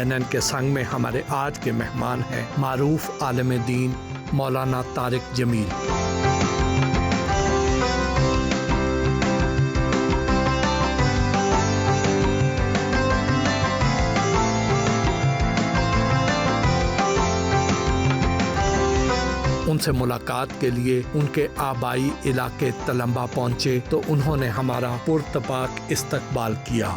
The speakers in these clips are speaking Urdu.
CNN کے سنگ میں ہمارے آج کے مہمان ہیں معروف عالم دین مولانا طارق جمیل۔ ان سے ملاقات کے لیے ان کے آبائی علاقے تلمبا پہنچے تو انہوں نے ہمارا پرتپاک استقبال کیا۔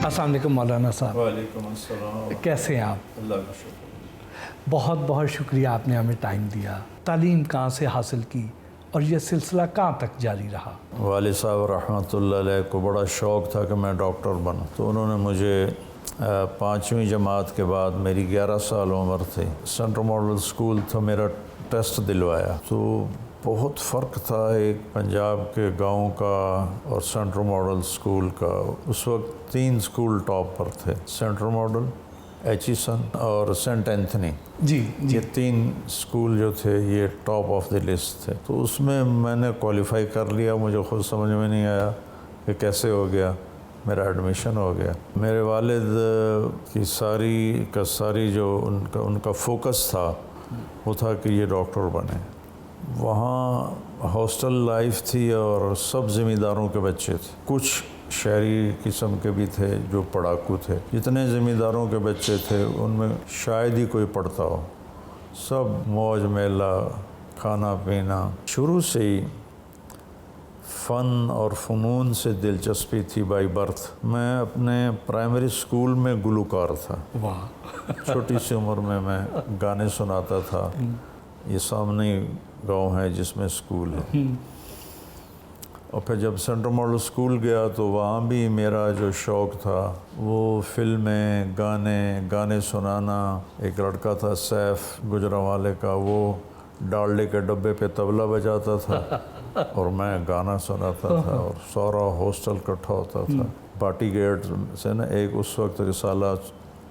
السلام علیکم مولانا صاحب۔ وعلیکم السلام۔ کیسے ہیں آپ؟ اللہ کا شکر۔ بہت بہت شکریہ، آپ نے ہمیں ٹائم دیا۔ تعلیم کہاں سے حاصل کی اور یہ سلسلہ کہاں تک جاری رہا؟ والد صاحب رحمۃ اللہ علیہ کو بڑا شوق تھا کہ میں ڈاکٹر بنوں، تو انہوں نے مجھے 5ویں جماعت کے بعد، میری 11 سال عمر تھی، سینٹرل ماڈل اسکول تھا، میرا ٹیسٹ دلوایا تو بہت فرق تھا ایک پنجاب کے گاؤں کا اور سینٹرل ماڈل اسکول کا۔ اس وقت 3 اسکول ٹاپ پر تھے، سینٹرل ماڈل، ایچیسن اور سینٹ اینتھنی۔ جی یہ 3 اسکول جو تھے یہ ٹاپ آف دی لسٹ تھے، تو اس میں نے کوالیفائی کر لیا۔ مجھے خود سمجھ میں نہیں آیا کہ کیسے ہو گیا، میرا ایڈمیشن ہو گیا۔ میرے والد کی ساری جو ان کا فوکس تھا وہ تھا کہ یہ ڈاکٹر بنے۔ وہاں ہاسٹل لائف تھی اور سب ذمہ داروں کے بچے تھے، کچھ شہری قسم کے بھی تھے جو پڑھاکو تھے۔ جتنے ذمہ داروں کے بچے تھے ان میں شاید ہی کوئی پڑھتا ہو، سب موج میلہ، کھانا پینا۔ شروع سے ہی فن اور فنون سے دلچسپی تھی بائی برتھ۔ میں اپنے پرائمری اسکول میں گلوکار تھا۔ واہ، چھوٹی سی عمر میں گانے سناتا تھا۔ یہ سامنے گاؤں ہے جس میں اسکول ہے۔ اور پھر جب سینٹرل ماڈل اسکول گیا تو وہاں بھی میرا جو شوق تھا وہ فلمیں، گانے سنانا۔ ایک لڑکا تھا سیف گجرانوالے کا، وہ ڈالڈے کے ڈبے پہ طبلہ بجاتا تھا اور میں گانا سناتا تھا، اور سارا ہاسٹل اکٹھا ہوتا تھا۔ باٹی گیٹ سے نا ایک اس وقت رسالہ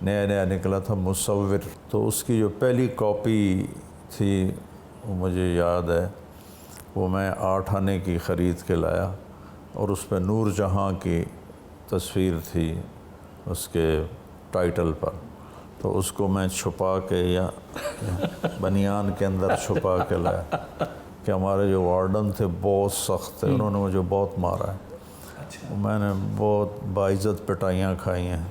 نیا نکلا تھا، مصور، تو اس کی جو پہلی کاپی تھی وہ مجھے یاد ہے، وہ میں 8 آنے کی خرید کے لایا، اور اس پہ نور جہاں کی تصویر تھی اس کے ٹائٹل پر، تو اس کو میں چھپا کے یا بنیان کے اندر چھپا کے لایا کہ ہمارے جو وارڈن تھے بہت سخت تھے، انہوں نے مجھے بہت مارا ہے، میں نے بہت باعزت پٹائیاں کھائی ہیں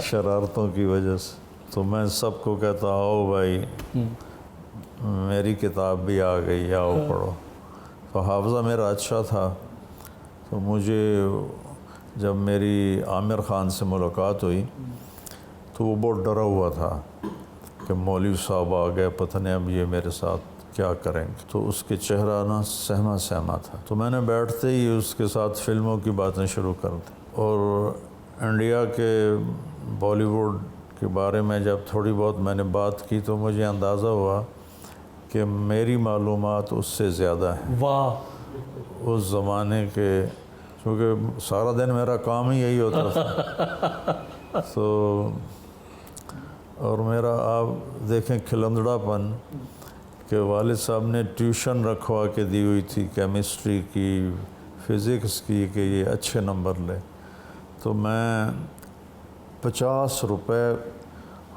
شرارتوں کی وجہ سے۔ تو میں سب کو کہتا، آؤ بھائی میری کتاب بھی آ گئی، آؤ پڑھو۔ تو حافظہ میرا اچھا تھا، تو مجھے جب میری عامر خان سے ملاقات ہوئی تو وہ بہت ڈرا ہوا تھا کہ مولوی صاحب آ گئے، پتہ نہیں اب یہ میرے ساتھ کیا کریں گے۔ تو اس کے چہرہ نا سہما تھا، تو میں نے بیٹھتے ہی اس کے ساتھ فلموں کی باتیں شروع کر دی، اور انڈیا کے بالی ووڈ کے بارے میں جب تھوڑی بہت میں نے بات کی تو مجھے اندازہ ہوا کہ میری معلومات اس سے زیادہ ہیں۔ واہ، اس زمانے کے، کیونکہ سارا دن میرا کام ہی یہی ہوتا تھا، تو اور میرا آپ دیکھیں کھلندڑا پن کہ والد صاحب نے ٹیوشن رکھوا کے دی ہوئی تھی کیمسٹری کی، فزکس کی، کہ یہ اچھے نمبر لے، تو میں 50 روپے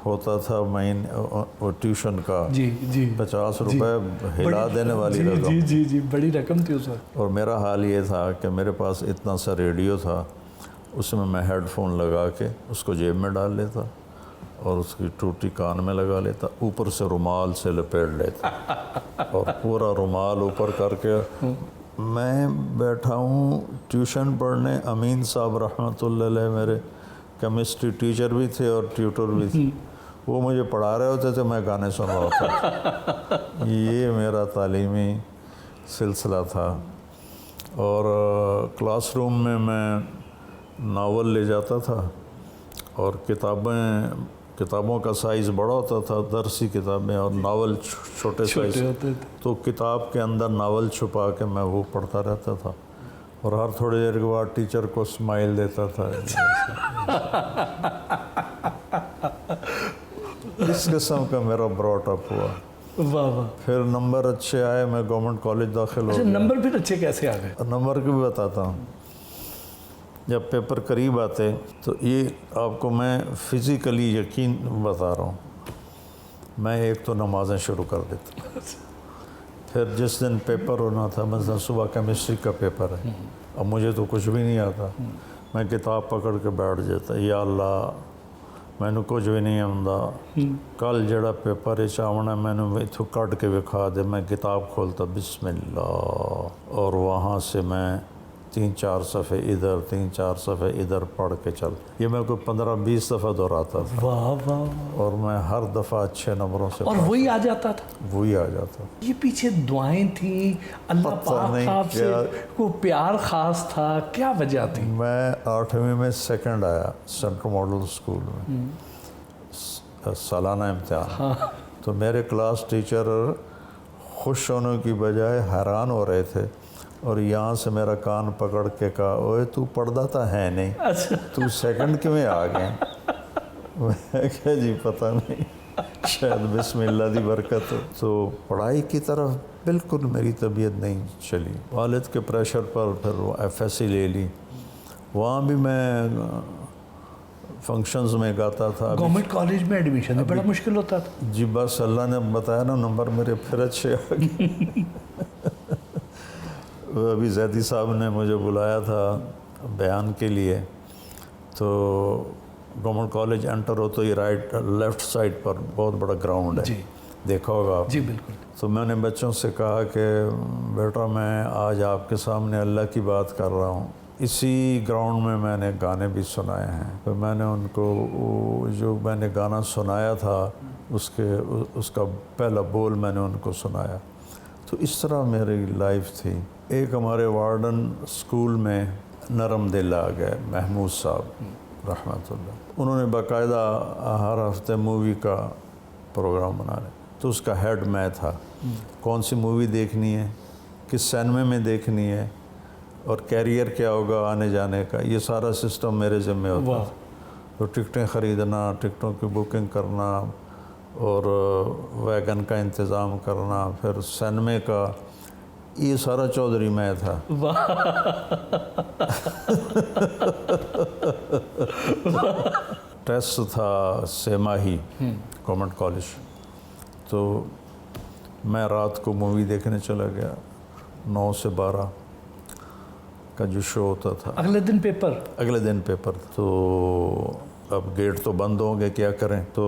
ہوتا تھا وہ ٹیوشن کا، جی 50 روپے ہلا دینے والی رقم، جی بڑی رقم تھی اس وقت۔ اور میرا حال یہ تھا کہ میرے پاس اتنا سا ریڈیو تھا، اس میں ہیڈ فون لگا کے اس کو جیب میں ڈال لیتا اور اس کی ٹوٹی کان میں لگا لیتا، اوپر سے رومال سے لپیٹ لیتا اور پورا رومال اوپر کر کے میں بیٹھا ہوں ٹیوشن پڑھنے۔ امین صاحب رحمۃ اللہ علیہ میرے کیمسٹری ٹیچر بھی تھے اور ٹیوٹر بھی تھے، وہ مجھے پڑھا رہے ہوتے تھے، میں گانے سن رہا ہوتا۔ یہ میرا تعلیمی سلسلہ تھا، اور کلاس روم میں ناول لے جاتا تھا اور کتابیں کتابوں کا سائز بڑا ہوتا تھا، درسی کتابیں، اور ناول چھوٹے سائز، تو کتاب کے اندر ناول چھپا کے میں وہ پڑھتا رہتا تھا، اور ہر تھوڑی دیر کے بعد ٹیچر کو اسمائل دیتا تھا۔ اس قسم کا میرا براٹ اپ ہوا۔ واہ واہ، پھر نمبر اچھے آئے، میں گورنمنٹ کالج داخل ہو گیا۔ نمبر پھر اچھے کیسے آ گئے؟ نمبر کی بھی بتاتا ہوں۔ جب پیپر قریب آتے تو یہ آپ کو میں فزیکلی یقین بتا رہا ہوں، میں ایک تو نمازیں شروع کر دیتا، پھر جس دن پیپر ہونا تھا، مثلا صبح کیمسٹری کا پیپر ہے، اب مجھے تو کچھ بھی نہیں آتا، میں کتاب پکڑ کے بیٹھ جاتا، یا اللہ مینو کچھ بھی نہیں آتا، کل جڑا پیپر ہے چاونا مینو اتھو کٹ کے وکھا دے، میں کتاب کھولتا بسم اللہ، اور وہاں سے میں 3-4 صفحے ادھر 3-4 صفحے ادھر پڑھ کے چل، یہ میں کوئی 15-20 دفعہ دہراتا تھا، واہ واہ، اور میں ہر دفعہ اچھے نمبروں سے اور وہی آ جاتا تھا؟ وہی آ جاتا۔ یہ پیچھے دعائیں تھیں، اللہ پاک آپ سے کوئی پیار خاص تھا، کیا وجہ تھی؟ میں 8ویں میں سیکنڈ آیا سینٹرل ماڈل اسکول میں، سالانہ امتحان، تو میرے کلاس ٹیچر خوش ہونے کی بجائے حیران ہو رہے تھے، اور یہاں سے میرا کان پکڑ کے کہا، اوے تو پڑھتا تھا ہے نہیں، تو سیکنڈ کیوں آ گئے؟ میں کہا جی پتہ نہیں، شاید بسم اللہ دی برکت ہو۔ تو پڑھائی کی طرف بالکل میری طبیعت نہیں چلی، والد کے پریشر پر پھر ایف ایس سی لے لی، وہاں بھی میں فنکشنز میں گاتا تھا۔ گورنمنٹ کالج میں ایڈمیشن بڑا مشکل ہوتا تھا؟ جی بس اللہ نے بتایا نا، نمبر میرے پھر اچھے آ گئے۔ ابھی زیدی صاحب نے مجھے بلایا تھا بیان کے لیے، تو گورنمنٹ کالج انٹر ہو تو یہ لیفٹ سائڈ پر بہت بڑا گراؤنڈ ہے، جی دیکھا ہوگا آپ۔ جی بالکل۔ تو میں نے بچوں سے کہا کہ بیٹا میں آج آپ کے سامنے اللہ کی بات کر رہا ہوں، اسی گراؤنڈ میں نے گانے بھی سنائے ہیں، تو میں نے ان کو جو میں نے گانا سنایا تھا اس کا پہلا بول میں نے ان کو سنایا، تو اس طرح میری لائف تھی۔ ایک ہمارے وارڈن اسکول میں نرم دل آ گئے، محمود صاحب رحمۃ اللہ، انہوں نے باقاعدہ ہر ہفتے مووی کا پروگرام بنا لیا، تو اس کا ہیڈ میں تھا، کون سی مووی دیکھنی ہے، کس سینمے میں دیکھنی ہے، اور کیریئر کیا ہوگا آنے جانے کا، یہ سارا سسٹم میرے ذمہ ہوتا تھا۔ تو ٹکٹیں خریدنا، ٹکٹوں کی بکنگ کرنا، اور ویگن کا انتظام کرنا، پھر سینمے کا، یہ سارا چودھری میں تھا۔ ٹیسٹ تھا سیماہی گورنمنٹ کالج، تو میں رات کو مووی دیکھنے چلا گیا، 9 سے 12 کا جو شو ہوتا تھا۔ اگلے دن پیپر؟ اگلے دن پیپر۔ تو اب گیٹ تو بند ہوں گے، کیا کریں؟ تو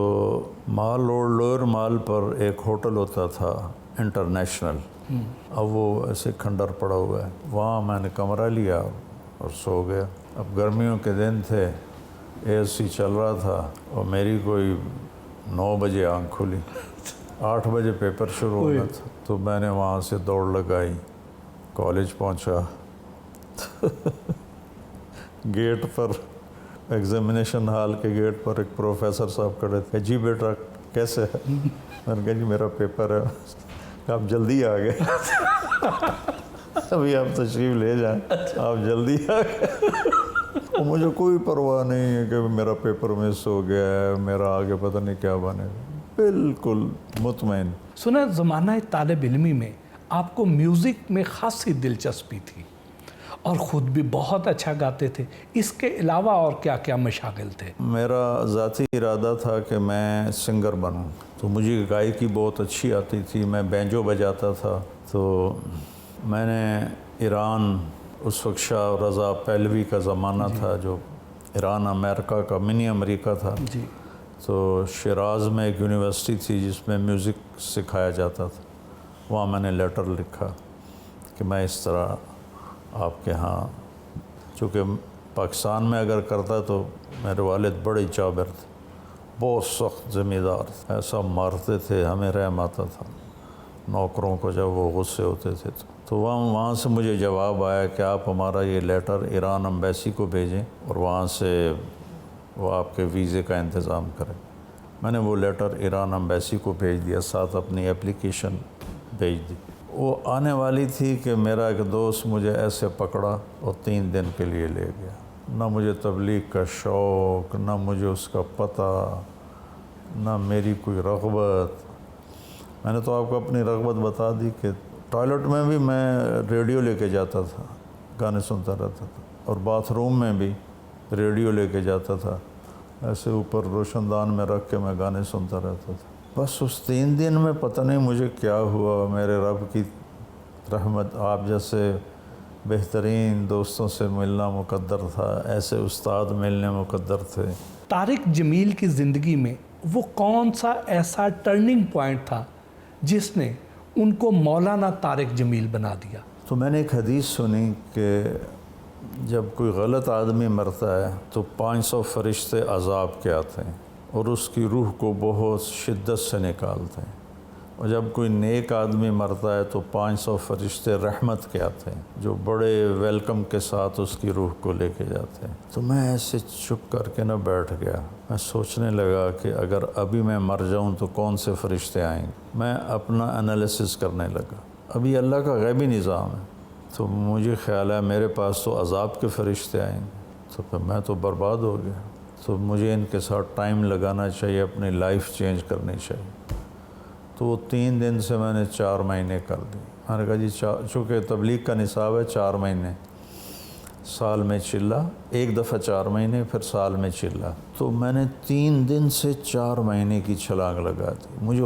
مال روڈ لوئر مال پر ایک ہوٹل ہوتا تھا انٹرنیشنل، اب وہ ایسے کھنڈر پڑا ہوا ہے، وہاں میں نے کمرہ لیا اور سو گیا۔ اب گرمیوں کے دن تھے، اے سی چل رہا تھا، اور میری کوئی 9 بجے آنکھ کھلی، 8 بجے پیپر شروع ہونا تھا، تو میں نے وہاں سے دوڑ لگائی، کالج پہنچا، گیٹ پر ایگزامینیشن ہال کے گیٹ پر ایک پروفیسر صاحب کھڑے تھے، جی بیٹا کیسے ہے؟ میں نے کہا جی میرا پیپر ہے۔ آپ جلدی آ گئے، ابھی آپ تشریف لے جائیں، آپ جلدی آ گئے۔ اور مجھے کوئی پرواہ نہیں ہے کہ میرا پیپر مس ہو گیا ہے، میرا آگے پتہ نہیں کیا بنے گا، بالکل مطمئن۔ سنا زمانہ طالب علمی میں آپ کو میوزک میں خاصی دلچسپی تھی، اور خود بھی بہت اچھا گاتے تھے، اس کے علاوہ اور کیا کیا مشاغل تھے؟ میرا ذاتی ارادہ تھا کہ میں سنگر بنوں، تو مجھے گائیکی بہت اچھی آتی تھی، میں بینجو بجاتا تھا، تو میں نے ایران، اس وقت شاہ رضا پہلوی کا زمانہ تھا، جو ایران امریکہ کا منی امریکہ تھا، جی، تو شیراز میں ایک یونیورسٹی تھی جس میں میوزک سکھایا جاتا تھا، وہاں میں نے لیٹر لکھا کہ میں اس طرح آپ کے ہاں، چونکہ پاکستان میں اگر کرتا تو میرے والد بڑے جابر تھے، بہت سخت ذمہ دار تھے، ایسا مارتے تھے، ہمیں رحم آتا تھا نوکروں کو جب وہ غصے ہوتے تھے، تو وہاں سے مجھے جواب آیا کہ آپ ہمارا یہ لیٹر ایران امبیسی کو بھیجیں، اور وہاں سے وہ آپ کے ویزے کا انتظام کریں۔ میں نے وہ لیٹر ایران ایمبیسی کو بھیج دیا، ساتھ اپنی اپلیکیشن بھیج دی۔ وہ آنے والی تھی کہ میرا ایک دوست مجھے ایسے پکڑا اور 3 دن کے لیے لے گیا۔ نہ مجھے تبلیغ کا شوق، نہ مجھے اس کا پتہ، نہ میری کوئی رغبت۔ میں نے تو آپ کو اپنی رغبت بتا دی کہ ٹوائلٹ میں بھی میں ریڈیو لے کے جاتا تھا، گانے سنتا رہتا تھا، اور باتھ روم میں بھی ریڈیو لے کے جاتا تھا، ایسے اوپر روشن دان میں رکھ کے میں گانے سنتا رہتا تھا۔ بس اس 3 دن میں پتہ نہیں مجھے کیا ہوا، میرے رب کی رحمت، آپ جیسے بہترین دوستوں سے ملنا مقدر تھا، ایسے استاد ملنے مقدر تھے۔ طارق جمیل کی زندگی میں وہ کون سا ایسا ٹرننگ پوائنٹ تھا جس نے ان کو مولانا طارق جمیل بنا دیا؟ تو میں نے ایک حدیث سنی کہ جب کوئی غلط آدمی مرتا ہے تو 500 فرشتے عذاب کے آتے ہیں اور اس کی روح کو بہت شدت سے نکالتے ہیں، اور جب کوئی نیک آدمی مرتا ہے تو 500 فرشتے رحمت کے آتے ہیں جو بڑے ویلکم کے ساتھ اس کی روح کو لے کے جاتے ہیں۔ تو میں ایسے چپ کر کے نہ بیٹھ گیا، میں سوچنے لگا کہ اگر ابھی میں مر جاؤں تو کون سے فرشتے آئیں گے۔ میں اپنا انالیسس کرنے لگا، ابھی اللہ کا غیبی نظام ہے، تو مجھے خیال ہے میرے پاس تو عذاب کے فرشتے آئیں گے، تو پھر میں تو برباد ہو گیا، تو مجھے ان کے ساتھ ٹائم لگانا چاہیے، اپنی لائف چینج کرنی چاہیے۔ تو وہ 3 دن سے میں نے 4 مہینے کر دی۔ میں نے کہا جی چونکہ تبلیغ کا نصاب ہے 4 مہینے، سال میں چلہ، ایک دفعہ 4 مہینے، پھر سال میں چلہ۔ تو میں نے 3 دن سے 4 مہینے کی چھلانگ لگا دی۔ مجھے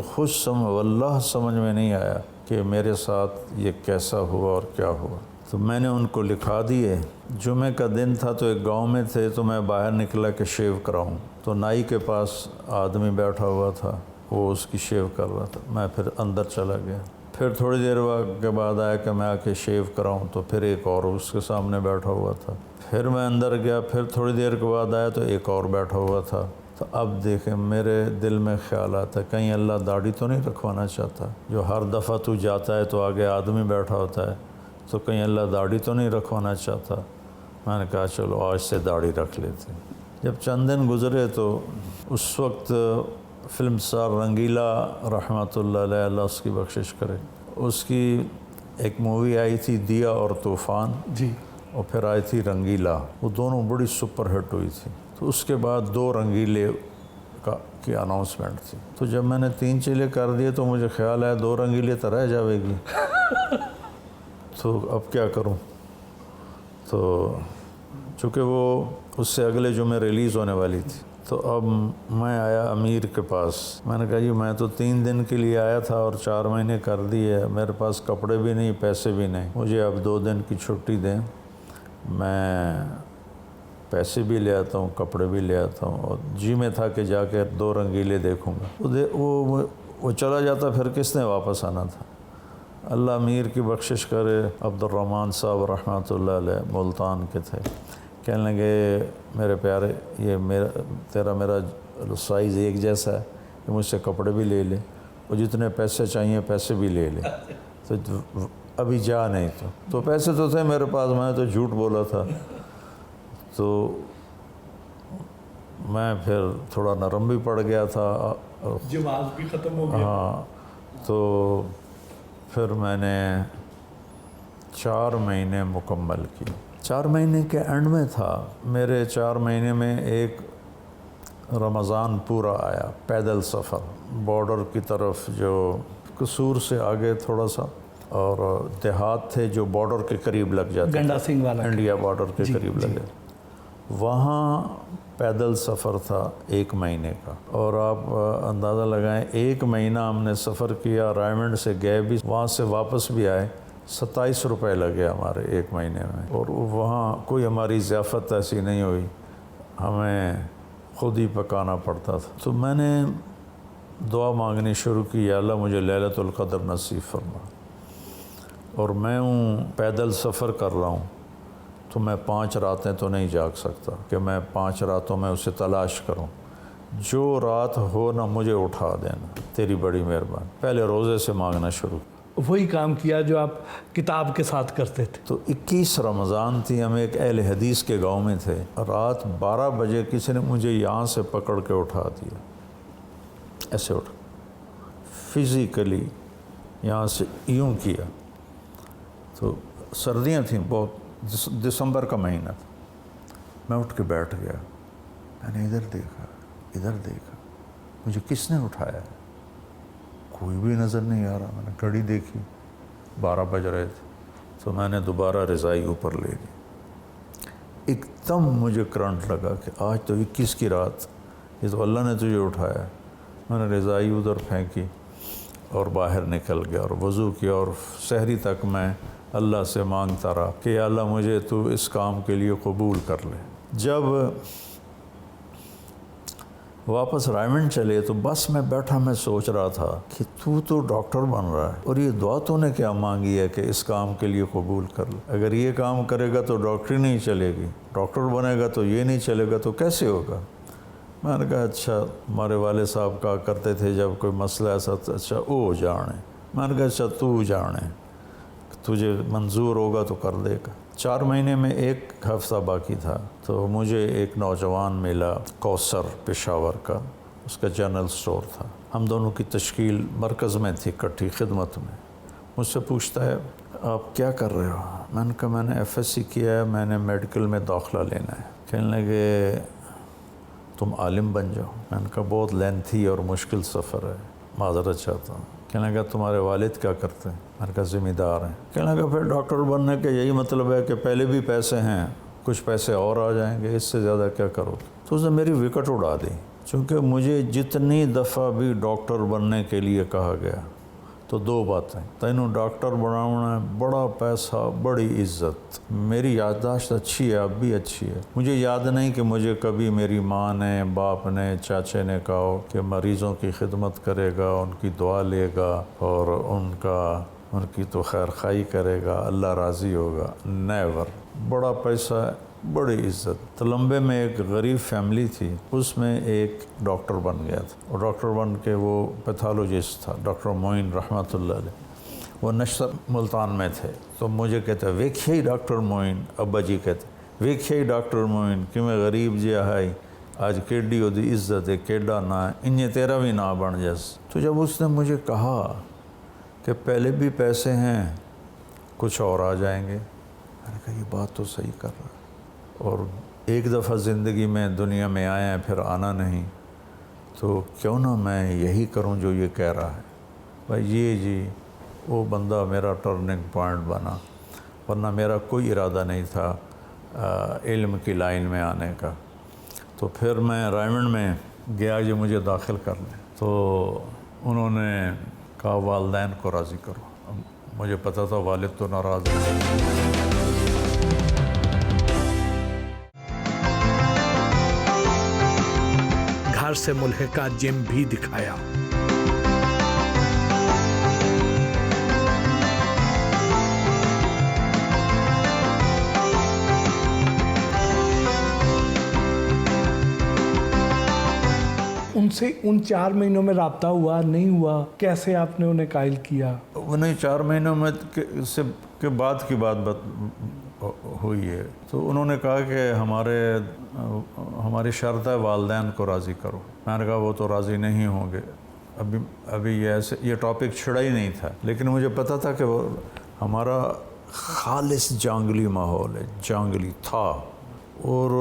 واللہ سمجھ میں نہیں آیا کہ میرے ساتھ یہ کیسا ہوا اور کیا ہوا۔ تو میں نے ان کو لکھا دیے۔ جمعہ کا دن تھا تو ایک گاؤں میں تھے، تو میں باہر نکلا کہ شیو کراؤں، تو نائی کے پاس آدمی بیٹھا ہوا تھا، وہ اس کی شیو کر رہا تھا۔ میں پھر اندر چلا گیا، پھر تھوڑی دیر کے بعد آیا کہ میں آ کے شیو کراؤں، تو پھر ایک اور اس کے سامنے بیٹھا ہوا تھا۔ پھر میں اندر گیا، پھر تھوڑی دیر کے بعد آیا تو ایک اور بیٹھا ہوا تھا۔ تو اب دیکھیں میرے دل میں خیال آتا ہے کہیں اللہ داڑھی تو نہیں رکھوانا چاہتا، جو ہر دفعہ تو جاتا ہے تو آگے آدمی بیٹھا ہوتا ہے، تو کہیں اللہ داڑھی تو نہیں رکھوانا چاہتا۔ میں نے کہا چلو آج سے داڑھی رکھ لیتے۔ جب چند دن گزرے تو اس وقت فلم سٹار رنگیلا رحمۃ اللہ علیہ، اللہ اس کی بخشش کرے، اس کی ایک مووی آئی تھی دیا اور طوفان، جی، اور پھر آئی تھی رنگیلا، وہ دونوں بڑی سپر ہٹ ہوئی تھی۔ تو اس کے بعد 2 رنگیلے کی اناؤنسمنٹ تھی۔ تو جب میں نے 3 چیلے کر دیے تو مجھے خیال آیا 2 رنگیلے تو رہ جاوے گی، تو اب کیا کروں۔ تو چونکہ وہ اس سے اگلے جمعے ریلیز ہونے والی تھی، تو اب میں آیا امیر کے پاس۔ میں نے کہا جی میں تو 3 دن کے لیے آیا تھا اور 4 مہینے کر دیے، میرے پاس کپڑے بھی نہیں، پیسے بھی نہیں، مجھے اب 2 دن کی چھٹی دیں، میں پیسے بھی لے آتا ہوں، کپڑے بھی لے آتا ہوں، اور جی میں تھا کہ جا کے 2 رنگیلے دیکھوں گا۔ وہ چلا جاتا، پھر کس نے واپس آنا تھا۔ اللہ امیر کی بخشش کرے، عبد الرحمن صاحب رحمۃ اللہ علیہ ملتان کے تھے، کہنے لگے میرے پیارے یہ میرا سائز ایک جیسا ہے، کہ مجھ سے کپڑے بھی لے لے اور جتنے پیسے چاہیے پیسے بھی لے لے، تو ابھی جا نہیں تو پیسے تو تھے میرے پاس، میں تو جھوٹ بولا تھا۔ تو میں پھر تھوڑا نرم بھی پڑ گیا تھا، جواز بھی ختم ہو گیا۔ ہاں، تو پھر میں نے 4 مہینے مکمل کی۔ 4 مہینے کے اینڈ میں تھا، میرے 4 مہینے میں ایک رمضان پورا آیا، پیدل سفر بارڈر کی طرف، جو قصور سے آگے تھوڑا سا، اور دیہات تھے جو بارڈر کے قریب لگ جاتے، گنڈا سنگھ والا، انڈیا بارڈر کے قریب لگے، وہاں پیدل سفر تھا 1 مہینے کا۔ اور آپ اندازہ لگائیں 1 مہینہ ہم نے سفر کیا، رائمنڈ سے گئے بھی، وہاں سے واپس بھی آئے، 27 روپے لگے ہمارے 1 مہینے میں، اور وہاں کوئی ہماری ضیافت ایسی نہیں ہوئی، ہمیں خود ہی پکانا پڑتا تھا۔ تو میں نے دعا مانگنی شروع کی، یا اللہ مجھے لیلۃ القدر نصیب فرما، اور میں پیدل سفر کر رہا ہوں، تو میں 5 راتیں تو نہیں جاگ سکتا کہ میں 5 راتوں میں اسے تلاش کروں، جو رات ہو نہ مجھے اٹھا دینا، تیری بڑی مہربانی۔ پہلے روزے سے مانگنا شروع، وہی کام کیا جو آپ کتاب کے ساتھ کرتے تھے۔ تو 21 رمضان تھی، ہم ایک اہل حدیث کے گاؤں میں تھے، رات 12 بجے کسی نے مجھے یہاں سے پکڑ کے اٹھا دیا، ایسے اٹھ فزیکلی یہاں سے یوں کیا. تو سردیاں تھیں بہت، دسمبر کا مہینہ تھا. میں اٹھ کے بیٹھ گیا. میں نے ادھر دیکھا مجھے کس نے اٹھایا ہے؟ کوئی بھی نظر نہیں آ رہا. میں نے گھڑی دیکھی، 12 بج رہے تھے. تو میں نے دوبارہ رضائی اوپر لے لی. ایک دم مجھے کرنٹ لگا کہ آج تو 21 کی رات، یہ تو اللہ نے تجھے اٹھایا. میں نے رضائی ادھر پھینکی اور باہر نکل گیا اور وضو کیا، اور سحری تک میں اللہ سے مانگتا رہا کہ یا اللہ مجھے تو اس کام کے لیے قبول کر لے. جب واپس رائمنڈ چلے تو بس میں بیٹھا، میں سوچ رہا تھا کہ تو ڈاکٹر بن رہا ہے، اور یہ دعا تو نے کیا مانگی ہے کہ اس کام کے لیے قبول کر لے. اگر یہ کام کرے گا تو ڈاکٹری نہیں چلے گی، ڈاکٹر بنے گا تو یہ نہیں چلے گا، تو کیسے ہوگا؟ میں نے کہا اچھا، ہمارے والد صاحب کہا کرتے تھے جب کوئی مسئلہ ایسا تو اچھا او جانے. میں نے کہا اچھا تو جانے، تجھے منظور ہوگا تو کر دے گا. 4 مہینے میں 1 ہفتہ باقی تھا تو مجھے ایک نوجوان ملا، کوثر پشاور کا، اس کا جنرل سٹور تھا. ہم دونوں کی تشکیل مرکز میں تھی، کٹھی خدمت میں. مجھ سے پوچھتا ہے آپ کیا کر رہے ہو؟ میں نے کہا میں نے FSC کیا ہے، میں نے میڈیکل میں داخلہ لینا ہے. کہنے لگے تم عالم بن جاؤ. میں نے کہا بہت لینتھی اور مشکل سفر ہے، معذرت چاہتا ہوں. کہنے لگا تمہارے والد کیا کرتے ہیں؟ میں نے کہا ذمہ دار ہیں. کہنے لگا پھر ڈاکٹر بننے کے یہی مطلب ہے کہ پہلے بھی پیسے ہیں، کچھ پیسے اور آ جائیں گے، اس سے زیادہ کیا کرو؟ تو اس نے میری وکٹ اڑا دی. چونکہ مجھے جتنی دفعہ بھی ڈاکٹر بننے کے لیے کہا گیا تو 2 باتیں، تینوں ڈاکٹر بنانا ہے، بڑا پیسہ، بڑی عزت. میری یادداشت اچھی ہے، اب بھی اچھی ہے. مجھے یاد نہیں کہ مجھے کبھی میری ماں نے، باپ نے، چاچے نے کہا ہو کہ مریضوں کی خدمت کرے گا، ان کی دعا لے گا اور ان کی تو خیر خواہی کرے گا، اللہ راضی ہوگا. نیور. بڑا پیسہ ہے، بڑی عزت. تلمبے میں ایک غریب فیملی تھی، اس میں ایک ڈاکٹر بن گیا تھا، اور ڈاکٹر بن کے وہ پیتھالوجسٹ تھا، ڈاکٹر معین رحمۃ اللہ علیہ. وہ نشتر ملتان میں تھے. تو مجھے کہتے ویکھے ہی ڈاکٹر معین، ابا جی کہتے ویکھے ہی ڈاکٹر معین کہ میں غریب جی آئی آج کیڈی ہوتی عزت ہے، کیڈا نہ ہے، انہیں تیرا بھی نہ بن جس. تو جب اس نے مجھے کہا کہ پہلے بھی پیسے ہیں، کچھ اور آ جائیں گے، میں نے کہا یہ بات تو صحیح کر رہا ہے، اور ایک دفعہ زندگی میں دنیا میں آئے ہیں، پھر آنا نہیں، تو کیوں نہ میں یہی کروں جو یہ کہہ رہا ہے. بھائی یہ جی وہ بندہ میرا ٹرننگ پوائنٹ بنا، ورنہ میرا کوئی ارادہ نہیں تھا علم کی لائن میں آنے کا. تو پھر میں رائمنڈ میں گیا جو مجھے داخل کر لیں. تو انہوں نے کہا والدین کو راضی کرو. مجھے پتہ تھا والد تو ناراض ہیں. گھر سے ملحقہ جم بھی دکھایا. ان سے ان 4 مہینوں میں رابطہ ہوا نہیں ہوا؟ کیسے آپ نے انہیں قائل کیا؟ انہیں 4 مہینوں میں کے بعد کی بات ہوئی ہے. تو انہوں نے کہا کہ ہماری شرط ہے والدین کو راضی کرو. میں نے کہا وہ تو راضی نہیں ہوں گے. ابھی یہ ٹاپک چھڑا ہی نہیں تھا، لیکن مجھے پتہ تھا کہ وہ ہمارا خالص جانگلی ماحول ہے، جانگلی تھا. اور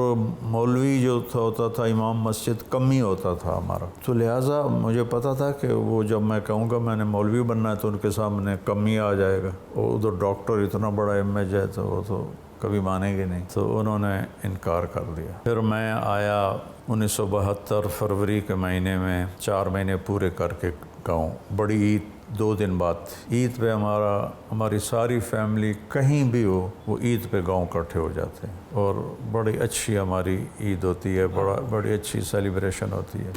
مولوی جو ہوتا تھا امام مسجد کم ہی ہوتا تھا ہمارا. تو لہٰذا مجھے پتہ تھا کہ وہ جب میں کہوں گا میں نے مولوی بننا ہے تو ان کے سامنے کم ہی آ جائے گا. اور ادھر ڈاکٹر اتنا بڑا MH ہے تو وہ تو کبھی مانیں گے نہیں. تو انہوں نے انکار کر دیا. پھر میں آیا 1972 فروری کے مہینے میں، 4 مہینے پورے کر کے گاؤں. بڑی عید 2 دن بعد تھی. عید پہ ہماری ساری فیملی کہیں بھی ہو، وہ عید پہ گاؤں اکٹھے ہو جاتے ہیں، اور بڑی اچھی ہماری عید ہوتی ہے، بڑی اچھی سیلیبریشن ہوتی ہے.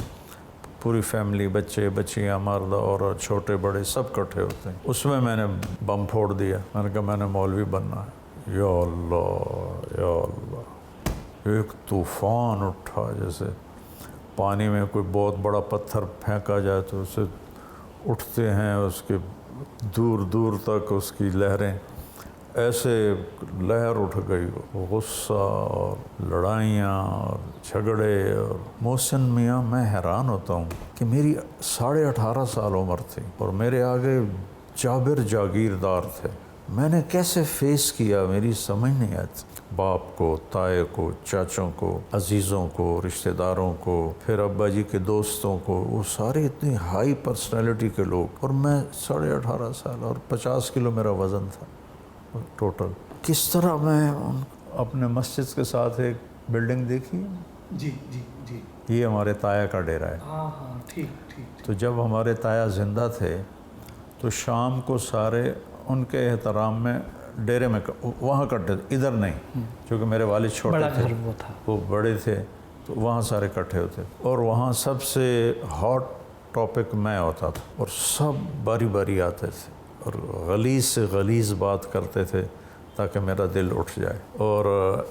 پوری فیملی، بچے بچیاں، مرد عورت، چھوٹے بڑے سب اکٹھے ہوتے ہیں. اس میں میں نے بم پھوڑ دیا. میں نے کہا میں نے مولوی بننا ہے. یا اللہ یا اللہ. ایک طوفان اٹھا، جیسے پانی میں کوئی بہت بڑا پتھر پھینکا جائے تو اسے اٹھتے ہیں، اس کے دور دور تک اس کی لہریں. ایسے لہر اٹھ گئی، غصہ اور لڑائیاں اور جھگڑے. اور محسن میاں میں حیران ہوتا ہوں کہ میری 18.5 سال عمر تھی اور میرے آگے جابر جاگیردار تھے. میں نے کیسے فیس کیا میری سمجھ نہیں آتی. باپ کو، تائے کو، چاچوں کو، عزیزوں کو، رشتہ داروں کو، پھر ابا جی کے دوستوں کو، وہ سارے اتنی ہائی پرسنالٹی کے لوگ، اور میں 18.5 سال اور 50 کلو میرا وزن تھا ٹوٹل. کس طرح میں اپنے مسجد کے ساتھ ایک بلڈنگ دیکھی. جی جی جی. یہ ہمارے تایا کا ڈیرہ ہے. ہاں ہاں ٹھیک ٹھیک. تو جب ہمارے تایا زندہ تھے تو شام کو سارے ان کے احترام میں ڈیرے میں وہاں کٹے، ادھر نہیں، کیونکہ میرے والد چھوٹے تھے، وہ بڑے تھے، تو وہاں سارے اکٹھے ہوتے. اور وہاں سب سے ہاٹ ٹاپک میں ہوتا تھا اور سب باری باری آتے تھے اور غلیظ سے غلیظ بات کرتے تھے تاکہ میرا دل اٹھ جائے. اور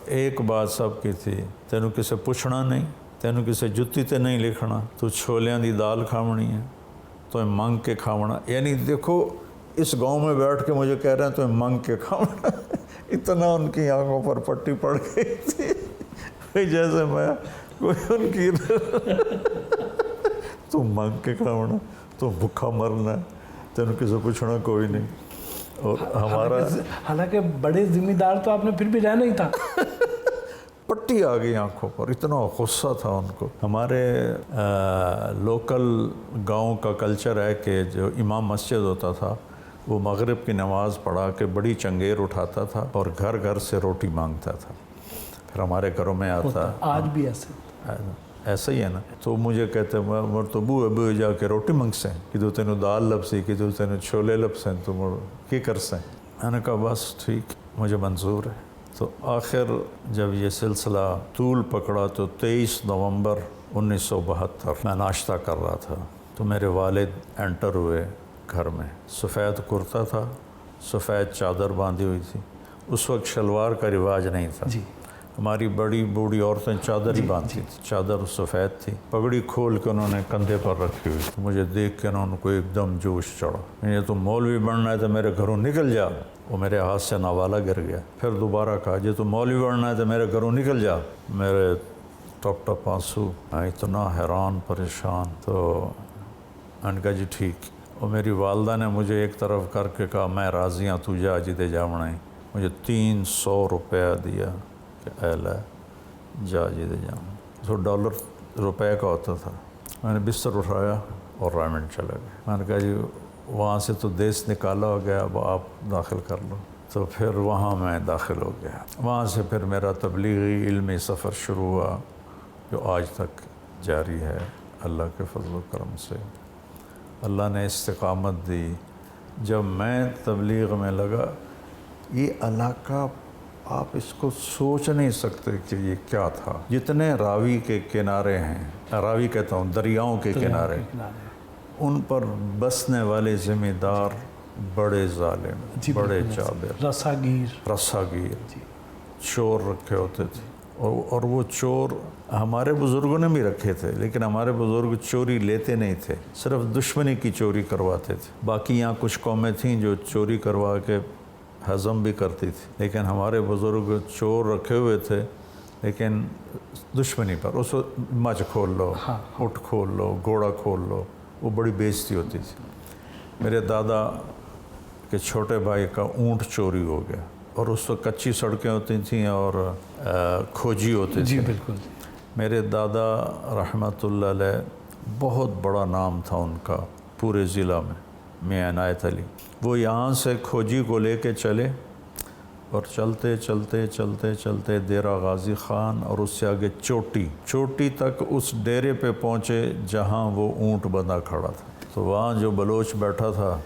ایک بات سب کی تھی، تینوں کسے پوچھنا نہیں، تینوں کسے جتی تے نہیں لکھنا، تو چھولیاں دی دال کھاونی ہے تو منگ کے کھاونا. یعنی دیکھو اس گاؤں میں بیٹھ کے مجھے کہہ رہے ہیں تو منگ کے کھاونا. اتنا ان کی آنکھوں پر پٹی پڑ گئی تھی جیسے میں کوئی ان کی تو منگ کے کھاونا، تو بھوکا مرنا، تینوں کسے پوچھنا کوئی نہیں. اور ہمارا حالانکہ بڑے ذمہ دار تو آپ نے پھر بھی رہنا ہی تھا. پٹی آ گئی آنکھوں پر، اتنا غصہ تھا ان کو. ہمارے لوکل گاؤں کا کلچر ہے کہ جو امام مسجد ہوتا تھا وہ مغرب کی نماز پڑھا کے بڑی چنگیر اٹھاتا تھا اور گھر گھر سے روٹی مانگتا تھا. پھر ہمارے گھروں میں آتا. آج بھی ایسا ہی ہے نا. تو مجھے کہتے مر تو ابو جا کے روٹی منگ سیں کہ تو تینوں دال لپسی، کہ تو تینوں چھولے لپسیں، تو مر کی کر سیں. میں نے کہا بس ٹھیک، مجھے منظور ہے. تو آخر جب یہ سلسلہ طول پکڑا تو 23 نومبر 1972 میں ناشتہ کر رہا تھا تو میرے والد انٹر ہوئے گھر میں. سفید کرتا تھا، سفید چادر باندھی ہوئی تھی. اس وقت شلوار کا رواج نہیں تھا. ہماری بڑی بوڑھی عورتیں چادر ہی باندھتی تھیں. چادر سفید تھی، پگڑی کھول کے انہوں نے کندھے پر رکھی ہوئی. مجھے دیکھ کے انہوں کو ایک دم جوش چڑھا. یہ تو مولوی بننا ہے تو میرے گھروں نکل جا. وہ میرے ہاتھ سے نوالا گر گیا. پھر دوبارہ کہا یہ تو مولوی بننا ہے تو میرے گھروں نکل جا. میرے ٹپ ٹپ آنسو، میں اتنا حیران پریشان. تو میں نے کہا جی ٹھیک. اور میری والدہ نے مجھے ایک طرف کر کے کہا میں راضی ہوں، تو جا جیتے جا بنائی. مجھے 300 روپیہ دیا کہ اے لے جا جیتے جا. تو $1 روپے کا ہوتا تھا. میں نے بستر اٹھایا اور رائمنڈ چلا گیا. میں نے کہا جی وہاں سے تو دیس نکالا ہو گیا، اب آپ داخل کر لو. تو پھر وہاں میں داخل ہو گیا. وہاں سے پھر میرا تبلیغی علمی سفر شروع ہوا جو آج تک جاری ہے اللہ کے فضل و کرم سے. اللہ نے استقامت دی. جب میں تبلیغ میں لگا، یہ علاقہ آپ اس کو سوچ نہیں سکتے کہ یہ کیا تھا. جتنے راوی کے کنارے ہیں، راوی کہتا ہوں دریاؤں کے کنارے، ان پر بسنے والے ذمہ دار بڑے ظالم، بڑے جابر، رساگیر، چور رکھے ہوتے تھے. اور وہ چور ہمارے بزرگوں نے بھی رکھے تھے، لیکن ہمارے بزرگ چوری لیتے نہیں تھے، صرف دشمنی کی چوری کرواتے تھے. باقی یہاں کچھ قومیں تھیں جو چوری کروا کے ہضم بھی کرتی تھی، لیکن ہمارے بزرگ چور رکھے ہوئے تھے لیکن دشمنی پر. اس وقت مچھ کھول لو، اٹھ کھول لو، گھوڑا کھول لو، وہ بڑی بیزتی ہوتی تھی. میرے دادا کے چھوٹے بھائی کا اونٹ چوری ہو گیا، اور اس وقت کچی سڑکیں ہوتی تھیں اور کھوجی ہوتے تھے. جی بالکل. میرے دادا رحمۃ اللہ علیہ بہت بڑا نام تھا ان کا پورے ضلع میں، میاں عنایت علی. وہ یہاں سے کھوجی کو لے کے چلے اور چلتے چلتے چلتے چلتے ڈیرہ غازی خان اور اس سے آگے چوٹی تک اس ڈیرے پہ پہنچے جہاں وہ اونٹ بندھا کھڑا تھا. تو وہاں جو بلوچ بیٹھا تھا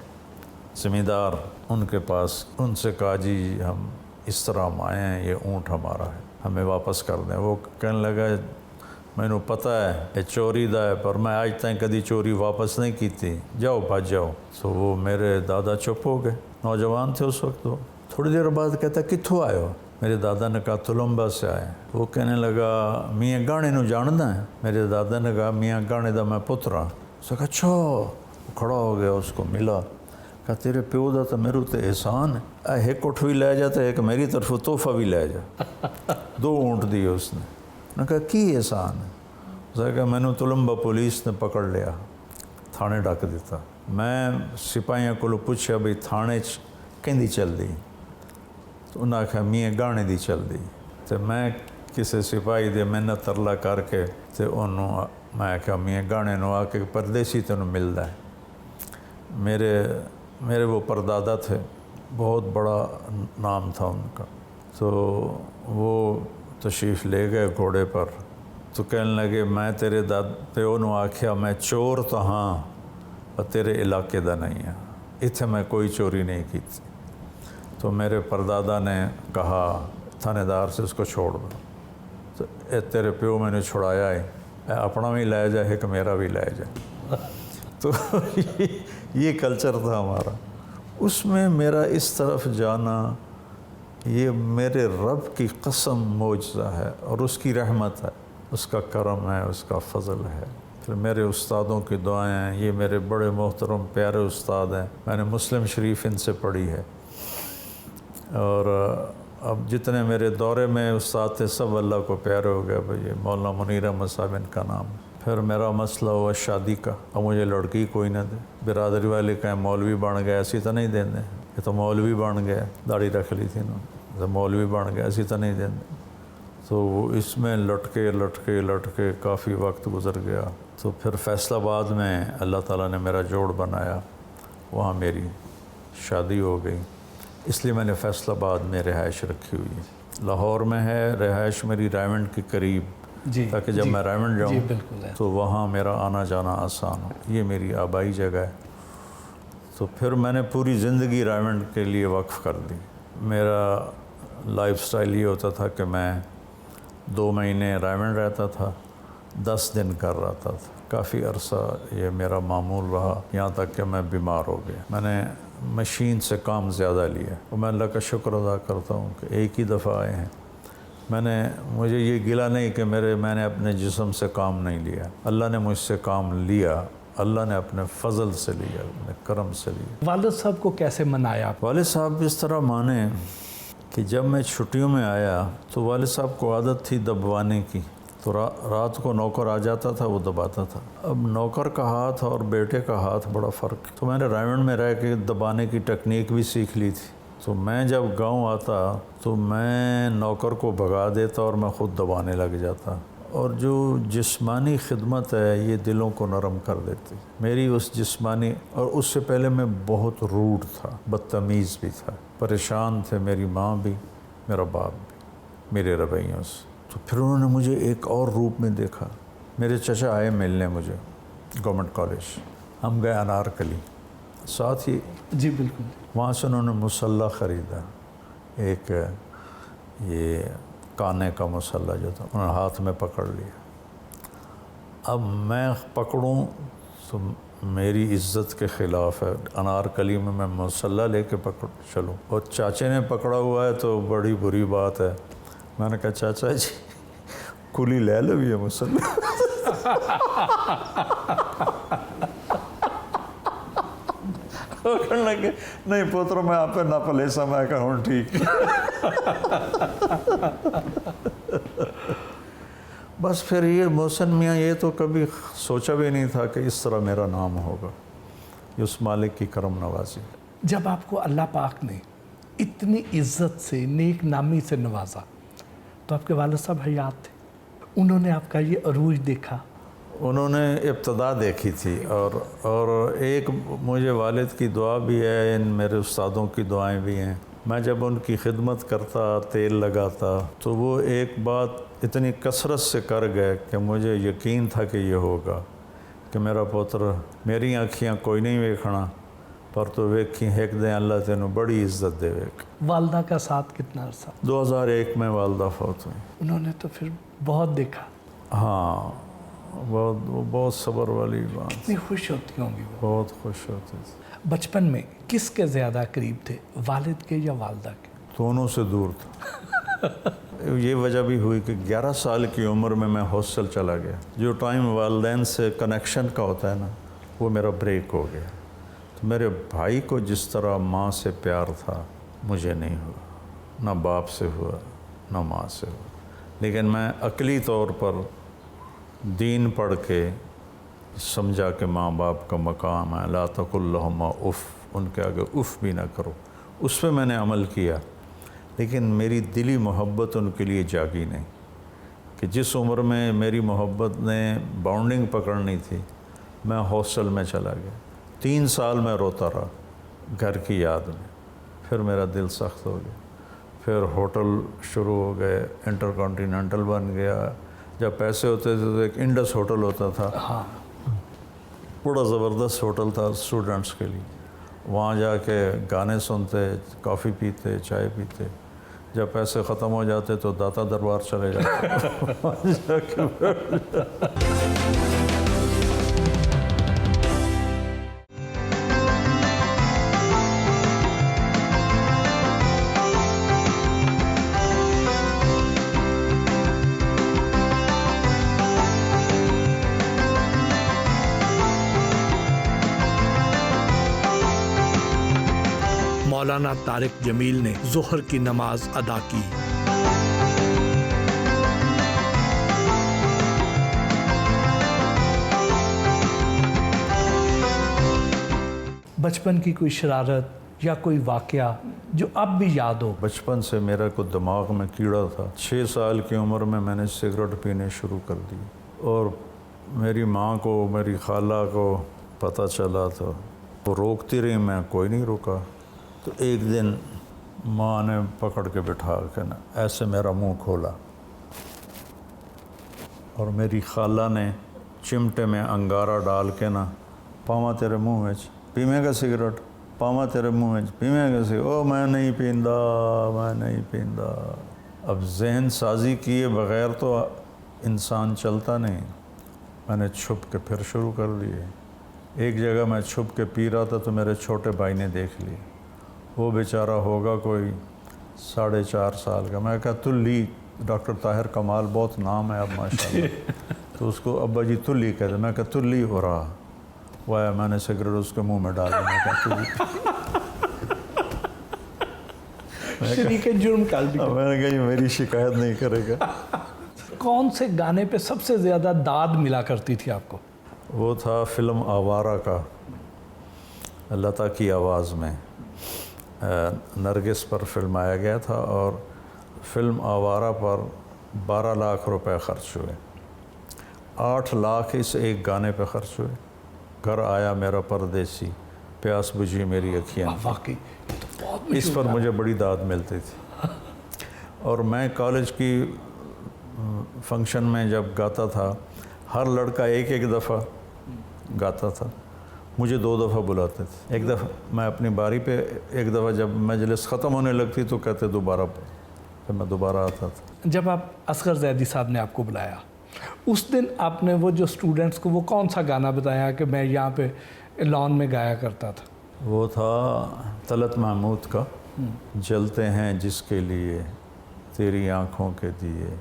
زمیندار، ان کے پاس ان سے کہا جی ہم اس طرح ہم آئے ہیں، یہ اونٹ ہمارا ہے، ہمیں واپس کر دیں. وہ کہنے لگا میں نے پتہ ہے یہ چوری دا ہے، پر میں آج تک کدی چوری واپس نہیں کی تھی، جاؤ بھاج جاؤ. تو وہ میرے دادا چپ ہو گئے. نوجوان تھے اس وقت. وہ تھوڑی دیر بعد کہتا کتھوں آئے ہو؟ میرے دادا نے کہا تلمبا سے آئے. وہ کہنے لگا میاں گانے نو جاننا ہے؟ میرے دادا نے کہا میاں گانے دا میں پتر ہاں. اس نے کہا اچھا. کھڑا ہو گیا، اس کو ملا. کہا تیرے پیو دا تو میرے تے احسان ہے، ایک اٹھ بھی لے جا تو ایک میری طرف تحفہ بھی لے جا۔ 2 اونٹ دیے اس نے کہا کی احسان ہے؟ اس نے کہا میں نے تلمبہ پولیس نے پکڑ لیا، تھانے ڈک دیتا۔ میں سپاہیاں کو پوچھا بھئی تھانے کہندی چل دی؟ تو انہاں کہا میاں گانے دی چل دی۔ تو میں کسی سپاہی دے محنت ترلا کر کے تو انہوں میں کہا میاں گانے نو آ کے پردیسی تینوں ملدا ہے۔ میرے وہ پردادا تھے، بہت بڑا نام تھا ان کا، تو وہ تشریف لے گئے گھوڑے پر، تو کہنے لگے میں تیرے پیو نو آکھیا میں چور تو ہاں اور تیرے علاقے دا نہیں ہاں، اتھے میں کوئی چوری نہیں کی تھی۔ تو میرے پردادا نے کہا تھانے دار سے اس کو چھوڑ دو، تو اے تیرے پیو میں نے چھڑایا ہے، اپنا بھی لے جا ایک میرا بھی لے جا۔ تو یہ کلچر تھا ہمارا۔ اس میں میرا اس طرف جانا یہ میرے رب کی قسم معجزہ ہے، اور اس کی رحمت ہے، اس کا کرم ہے، اس کا فضل ہے۔ پھر میرے استادوں کی دعائیں ہیں، یہ میرے بڑے محترم پیارے استاد ہیں، میں نے مسلم شریف ان سے پڑھی ہے، اور اب جتنے میرے دورے میں استاد تھے سب اللہ کو پیارے ہو گئے۔ بھئی مولانا منیر احمد صاحب ان کا نام۔ پھر میرا مسئلہ ہوا شادی کا، اب مجھے لڑکی کوئی نہ دے، برادری والے کہیں مولوی بن گئے، ایسی تو نہیں دیں دیں، یہ تو مولوی بن گئے، داڑھی رکھ لی تھی انہوں نے، تو مولوی بن گئے، ایسی تو نہیں دیں دیں۔ تو اس میں لٹکے کافی وقت گزر گیا۔ تو پھر فیصل آباد میں اللہ تعالیٰ نے میرا جوڑ بنایا، وہاں میری شادی ہو گئی، اس لیے میں نے فیصل آباد میں رہائش رکھی ہوئی ہے۔ لاہور میں ہے رہائش میری رائمنڈ کے قریب، تاکہ جب میں رائمنڈ جاؤں تو وہاں میرا آنا جانا آسان ہو، یہ میری آبائی جگہ ہے۔ تو پھر میں نے پوری زندگی رائمنڈ کے لیے وقف کر دی۔ میرا لائف سٹائل یہ ہوتا تھا کہ میں 2 مہینے رائمنڈ رہتا تھا، 10 دن کر رہا تھا، کافی عرصہ یہ میرا معمول رہا، یہاں تک کہ میں بیمار ہو گیا۔ میں نے مشین سے کام زیادہ لیا، اور میں اللہ کا شکر ادا کرتا ہوں کہ ایک ہی دفعہ آئے ہیں۔ مجھے یہ گلہ نہیں کہ میں نے اپنے جسم سے کام نہیں لیا، اللہ نے مجھ سے کام لیا، اللہ نے اپنے فضل سے لیا، اپنے کرم سے لیا۔ والد صاحب کو کیسے منایا؟ والد صاحب اس طرح مانے کہ جب میں چھٹیوں میں آیا تو والد صاحب کو عادت تھی دبوانے کی، تو رات کو نوکر آ جاتا تھا، وہ دباتا تھا۔ اب نوکر کا ہاتھ اور بیٹے کا ہاتھ بڑا فرق، تو میں نے رائمنڈ میں رہ کے دبانے کی ٹیکنیک بھی سیکھ لی تھی۔ تو میں جب گاؤں آتا تو میں نوکر کو بھگا دیتا اور میں خود دبانے لگ جاتا، اور جو جسمانی خدمت ہے یہ دلوں کو نرم کر دیتی۔ میری اس جسمانی، اور اس سے پہلے میں بہت روڈ تھا، بدتمیز بھی تھا، پریشان تھے میری ماں بھی میرا باپ بھی میرے رویوں سے۔ تو پھر انہوں نے مجھے ایک اور روپ میں دیکھا، میرے چچا آئے ملنے مجھے گورنمنٹ کالج، ہم گئے انارکلی، ساتھ ہی جی بالکل، وہاں سے انہوں نے مسلح خریدا، ایک یہ کانے کا مسلح جو تھا، انہوں نے ہاتھ میں پکڑ لیا۔ اب میں پکڑوں تو میری عزت کے خلاف ہے، انارکلی میں مسلح لے کے چلوں، اور چاچے نے پکڑا ہوا ہے تو بڑی بری بات ہے۔ میں نے کہا چاچا جی کلی لے لو یہ مسلح۔ کہنے لگے نہیں پوتر میں آپ پہ نہ پلیسا، میں کہا ہوں ٹھیک۔ بس پھر یہ محسن میاں یہ تو کبھی سوچا بھی نہیں تھا کہ اس طرح میرا نام ہوگا، یہ اس مالک کی کرم نوازی۔ جب آپ کو اللہ پاک نے اتنی عزت سے، نیک نامی سے نوازا، تو آپ کے والد صاحب حیات تھے، انہوں نے آپ کا یہ عروج دیکھا؟ انہوں نے ابتدا دیکھی تھی، اور ایک مجھے والد کی دعا بھی ہے، ان میرے استادوں کی دعائیں بھی ہیں۔ میں جب ان کی خدمت کرتا، تیل لگاتا، تو وہ ایک بات اتنی کثرت سے کر گئے کہ مجھے یقین تھا کہ یہ ہوگا، کہ میرا پوتر میری آنکھیاں کوئی نہیں ویکھنا، پر تو ویکھی ایک دن اللہ تینوں بڑی عزت دے ویک۔ والدہ کا ساتھ کتنا عرصہ؟ 2001 میں والدہ فوت ہوئی۔ انہوں نے تو پھر بہت دیکھا۔ ہاں، بہت صبر والی بات، کتنی خوش ہوتی ہوں گی وہ؟ بہت خوش ہوتی تھی۔ بچپن میں کس کے زیادہ قریب تھے، والد کے یا والدہ کے؟ دونوں سے دور تھا۔ یہ وجہ بھی ہوئی کہ 11 سال کی عمر میں ہاسٹل چلا گیا، جو ٹائم والدین سے کنیکشن کا ہوتا ہے نا، وہ میرا بریک ہو گیا۔ تو میرے بھائی کو جس طرح ماں سے پیار تھا مجھے نہیں ہوا، نہ باپ سے ہوا نہ ماں سے ہوا. لیکن میں عقلی طور پر دین پڑھ کے سمجھا کہ ماں باپ کا مقام ہے، لا تقل لہما اف، ان کے آگے اف بھی نہ کرو. اس پہ میں نے عمل کیا، لیکن میری دلی محبت ان کے لیے جاگی نہیں کہ جس عمر میں میری محبت نے باؤنڈنگ پکڑنی تھی میں ہاسٹل میں چلا گیا. 3 سال میں روتا رہا گھر کی یاد میں. پھر میرا دل سخت ہو گیا. پھر ہوٹل شروع ہو گئے، انٹر کانٹیننٹل بن گیا. جب پیسے ہوتے تھے تو ایک انڈس ہوٹل ہوتا تھا، بڑا زبردست ہوٹل تھا اسٹوڈنٹس کے لیے. وہاں جا کے گانے سنتے، کافی پیتے، چائے پیتے. جب پیسے ختم ہو جاتے تو داتا دربار چلے جاتے. مولانا طارق جمیل نے ظہر کی نماز ادا کی. بچپن کی کوئی شرارت یا کوئی واقعہ جو اب بھی یاد ہو؟ بچپن سے میرا کو دماغ میں کیڑا تھا. 6 سال کی عمر میں نے سگریٹ پینے شروع کر دی، اور میری ماں کو، میری خالہ کو پتہ چلا تو وہ روکتی رہی، میں کوئی نہیں روکا. تو ایک دن ماں نے پکڑ کے بٹھا کے نا ایسے میرا منہ کھولا، اور میری خالہ نے چمٹے میں انگارہ ڈال کے نا، پاواں تیرے منہ میں پیویں گا سگریٹ، پاواں تیرے منہ میں پیویں گا سگریٹ. او میں نہیں پیندا، میں نہیں پیندا. اب ذہن سازی کیے بغیر تو انسان چلتا نہیں. میں نے چھپ کے پھر شروع کر دیے. ایک جگہ میں چھپ کے پی رہا تھا تو میرے چھوٹے بھائی نے دیکھ لی. وہ بیچارہ ہوگا کوئی 4.5 سال کا. میں کہا تلی، ڈاکٹر طاہر کمال بہت نام ہے اب ماشاءاللہ. تو اس کو ابا جی تلی کہتے. میں کہا تلی ہو رہا. وہ آیا، میں نے سگریٹ اس کے منہ میں ڈالا. میں کہا شریک جرم کر دی. میں نے کہا یہ میری شکایت نہیں کرے گا. کون سے گانے پہ سب سے زیادہ داد ملا کرتی تھی آپ کو؟ وہ تھا فلم آوارہ کا، لتا کی آواز میں نرگس پر فلمایا گیا تھا، اور فلم آوارہ پر 12 لاکھ روپے خرچ ہوئے. 8 لاکھ اس ایک گانے پہ خرچ ہوئے. گھر آیا میرا پردیسی، پیاس بجھی میری اکھیاں. واقعی اس پر مجھے بڑی داد ملتی تھی. اور میں کالج کی فنکشن میں جب گاتا تھا، ہر لڑکا ایک دفعہ گاتا تھا، مجھے 2 دفعہ بلاتے تھے. ایک دفعہ میں اپنی باری پہ، ایک دفعہ جب مجلس ختم ہونے لگتی تو کہتے دوبارہ، پھر میں دوبارہ آتا تھا. جب آپ اصغر زیدی صاحب نے آپ کو بلایا، اس دن آپ نے وہ جو اسٹوڈنٹس کو وہ کون سا گانا بتایا کہ میں یہاں پہ لان میں گایا کرتا تھا؟ وہ تھا طلعت محمود کا جلتے ہیں جس کے لیے تیری آنکھوں کے دیے،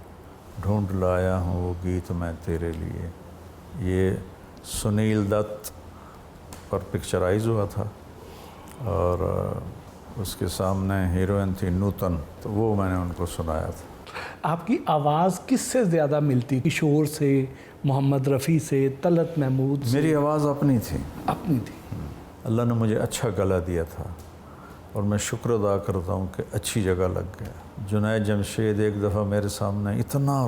ڈھونڈ لایا ہوں وہ گیت میں تیرے لیے. یہ سنیل دت پر پکچرائز ہوا تھا، اور اس کے سامنے ہیروئن تھی نوتن، تو وہ میں نے ان کو سنایا تھا. آپ کی آواز کس سے زیادہ ملتی؟ کشور سے، محمد رفیع سے، طلعت محمود سے؟ میری آواز اپنی تھی. اپنی تھی. اللہ نے مجھے اچھا گلا دیا تھا، اور میں شکر ادا کرتا ہوں کہ اچھی جگہ لگ گیا. جنید جمشید ایک دفعہ میرے سامنے اتنا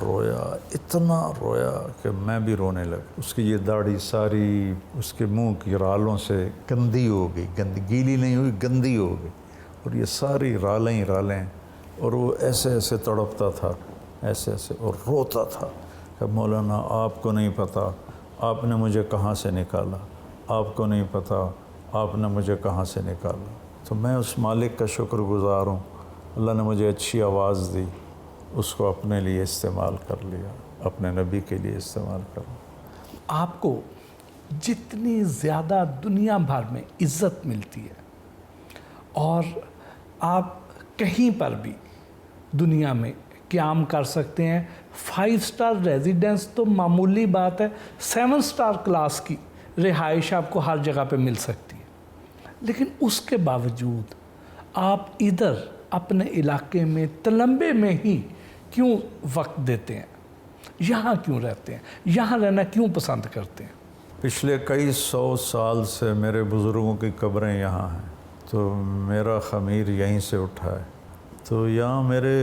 رویا کہ میں بھی رونے لگا. اس کی یہ داڑھی ساری اس کے منہ کی رالوں سے گندی ہو گئی، گیلی نہیں ہوئی، گندی ہو گئی، اور یہ ساری رالیں، اور وہ ایسے تڑپتا تھا، ایسے اور روتا تھا کہ مولانا آپ کو نہیں پتہ آپ نے مجھے کہاں سے نکالا، آپ کو نہیں پتہ آپ نے مجھے کہاں سے نکالا. تو میں اس مالک کا شکر گزار ہوں، اللہ نے مجھے اچھی آواز دی، اس کو اپنے لیے استعمال کر لیا، اپنے نبی کے لیے استعمال کر لیا. آپ کو جتنی زیادہ دنیا بھر میں عزت ملتی ہے، اور آپ کہیں پر بھی دنیا میں قیام کر سکتے ہیں، 5 سٹار ریزیڈنس تو معمولی بات ہے، 7 سٹار کلاس کی رہائش آپ کو ہر جگہ پہ مل سکتی ہے. لیکن اس کے باوجود آپ ادھر اپنے علاقے میں تلمبے میں ہی کیوں وقت دیتے ہیں؟ یہاں کیوں رہتے ہیں؟ یہاں رہنا کیوں پسند کرتے ہیں؟ پچھلے کئی 100 سال سے میرے بزرگوں کی قبریں یہاں ہیں، تو میرا خمیر یہیں سے اٹھا ہے، تو یہاں میرے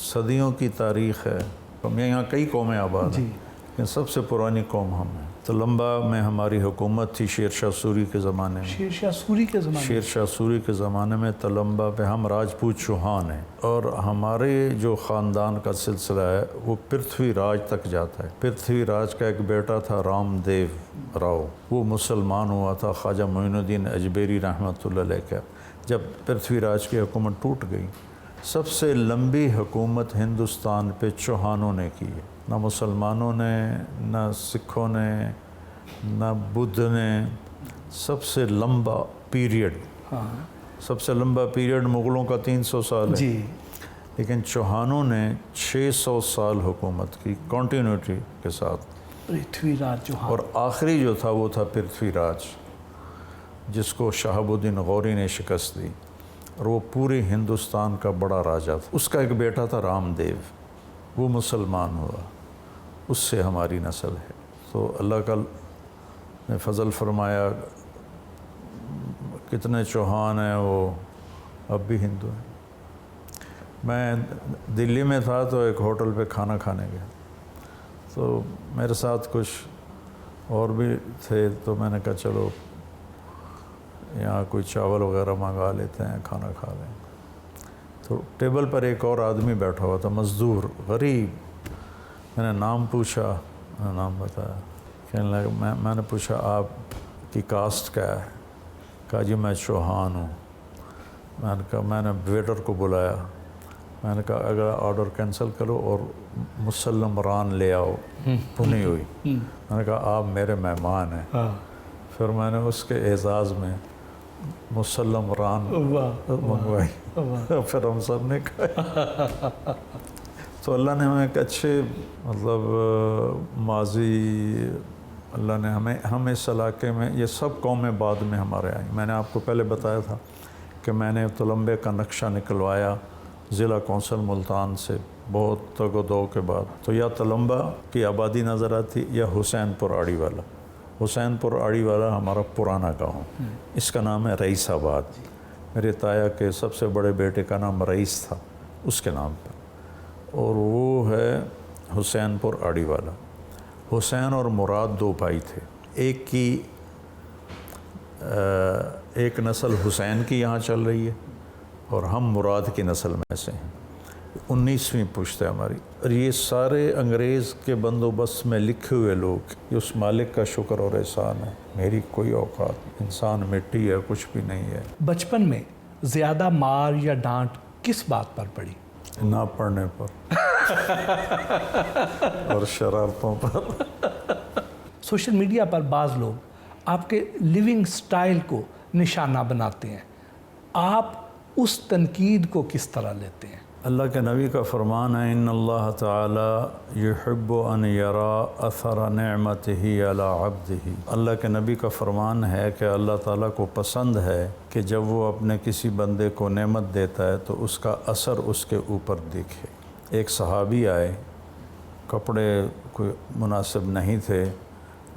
صدیوں کی تاریخ ہے۔ یہاں کئی قومیں آباد ہیں، لیکن سب سے پرانی قوم ہم ہیں۔ تلمبا میں ہماری حکومت تھی شیر شاہ سوری کے زمانے میں۔ شیر شاہ سوری کے زمانے شیر شاہ سوری کے زمانے میں تلمبا پہ ہم راجپوت چوہان ہیں، اور ہمارے جو خاندان کا سلسلہ ہے وہ پرتھوی راج تک جاتا ہے۔ پرتھوی راج کا ایک بیٹا تھا رام دیو راؤ، وہ مسلمان ہوا تھا خواجہ معین الدین اجمیری رحمۃ اللہ علیہ کا۔ جب پرتھوی راج کی حکومت ٹوٹ گئی، سب سے لمبی حکومت ہندوستان پہ چوہانوں نے کی ہے، نہ مسلمانوں نے، نہ سکھوں نے، نہ بدھ نے۔ سب سے لمبا پیریڈ، سب سے لمبا پیریڈ مغلوں کا 300 سال ہے، لیکن چوہانوں نے 600 سال حکومت کی کنٹینیوٹی کے ساتھ۔ پرتھوی راج چوہان، اور آخری جو تھا وہ تھا پرتھوی راج، جس کو شہاب الدین غوری نے شکست دی، اور وہ پورے ہندوستان کا بڑا راجہ تھا۔ اس کا ایک بیٹا تھا رام دیو، وہ مسلمان ہوا، اس سے ہماری نسل ہے۔ تو اللہ کا نے فضل فرمایا، کتنے چوہان ہیں وہ اب بھی ہندو ہیں۔ میں دلی میں تھا تو ایک ہوٹل پہ کھانا کھانے گیا، تو میرے ساتھ کچھ اور بھی تھے، تو میں نے کہا چلو یہاں کوئی چاول وغیرہ منگا لیتے ہیں، کھانا کھا لیں۔ تو ٹیبل پر ایک اور آدمی بیٹھا ہوا تھا، مزدور غریب۔ میں نے نام پوچھا، میں نے نام بتایا، کہنے لگا میں نے پوچھا آپ کی کاسٹ کیا ہے؟ کہا جی میں چوہان ہوں۔ میں نے کہا، میں نے ویٹر کو بلایا، میں نے کہا اگر آرڈر کینسل کرو اور مسلم ران لے آؤ بھنی ہوئی۔ میں نے کہا آپ میرے مہمان ہیں۔ پھر میں نے اس کے اعزاز میں مسلم ران منگوائی، پھر ہم سب نے کھایا۔ تو اللہ نے ہمیں ایک اچھے ماضی، اللہ نے ہم اس علاقے میں، یہ سب قومیں بعد میں ہمارے آئیں۔ میں نے آپ کو پہلے بتایا تھا کہ میں نے تلمبے کا نقشہ نکلوایا ضلع کونسل ملتان سے بہت تگ و دو کے بعد، تو یا تلمبا کی آبادی نظر آتی یا حسین پور آڑی والا۔ حسین پور آڑی والا ہمارا پرانا گاؤں، اس کا نام ہے رئیس آباد۔ میرے تایا کے سب سے بڑے بیٹے کا نام رئیس تھا، اس کے نام پر، اور وہ ہے حسین پور آڑی والا۔ حسین اور مراد دو بھائی تھے، ایک نسل حسین کی یہاں چل رہی ہے اور ہم مراد کی نسل میں سے ہیں، 19ویں پشت ہے ہماری۔ اور یہ سارے انگریز کے بندوبست میں لکھے ہوئے لوگ، یہ اس مالک کا شکر اور احسان ہے۔ میری کوئی اوقات، انسان مٹی ہے، کچھ بھی نہیں ہے۔ بچپن میں زیادہ مار یا ڈانٹ کس بات پر پڑی؟ نہ پڑھنے پر اور شرارتوں پر۔ سوشل میڈیا پر بعض لوگ آپ کے لیونگ سٹائل کو نشانہ بناتے ہیں، آپ اس تنقید کو کس طرح لیتے ہیں؟ اللہ کے نبی کا فرمان ہے، ان اللہ تعالی یحب ان یرا اثر نعمتہ علی عبدہ۔ اللہ کے نبی کا فرمان ہے کہ اللہ تعالیٰ کو پسند ہے کہ جب وہ اپنے کسی بندے کو نعمت دیتا ہے تو اس کا اثر اس کے اوپر دیکھے۔ ایک صحابی آئے، کپڑے کوئی مناسب نہیں تھے،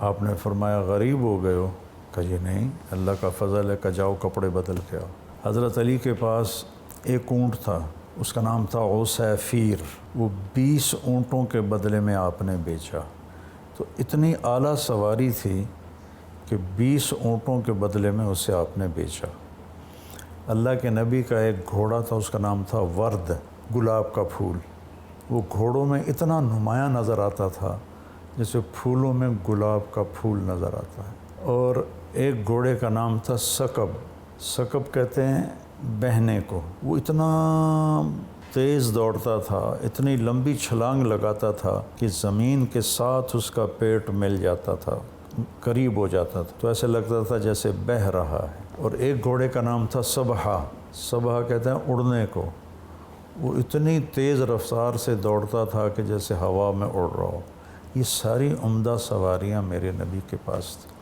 آپ نے فرمایا غریب ہو گئے ہو؟ کہا یہ نہیں، اللہ کا فضل ہے، کہ جاؤ کپڑے بدل کے آؤ۔ حضرت علی کے پاس ایک اونٹ تھا، اس کا نام تھا عسیفیر، وہ 20 اونٹوں کے بدلے میں آپ نے بیچا۔ تو اتنی اعلیٰ سواری تھی کہ 20 اونٹوں کے بدلے میں اسے آپ نے بیچا۔ اللہ کے نبی کا ایک گھوڑا تھا، اس کا نام تھا ورد، گلاب کا پھول۔ وہ گھوڑوں میں اتنا نمایاں نظر آتا تھا جیسے پھولوں میں گلاب کا پھول نظر آتا ہے۔ اور ایک گھوڑے کا نام تھا سکب، سکب کہتے ہیں بہنے کو۔ وہ اتنا تیز دوڑتا تھا، اتنی لمبی چھلانگ لگاتا تھا کہ زمین کے ساتھ اس کا پیٹ مل جاتا تھا، قریب ہو جاتا تھا، تو ایسے لگتا تھا جیسے بہہ رہا ہے۔ اور ایک گھوڑے کا نام تھا سبحہ، سبحہ کہتے ہیں اڑنے کو۔ وہ اتنی تیز رفتار سے دوڑتا تھا کہ جیسے ہوا میں اڑ رہا ہو۔ یہ ساری عمدہ سواریاں میرے نبی کے پاس تھیں۔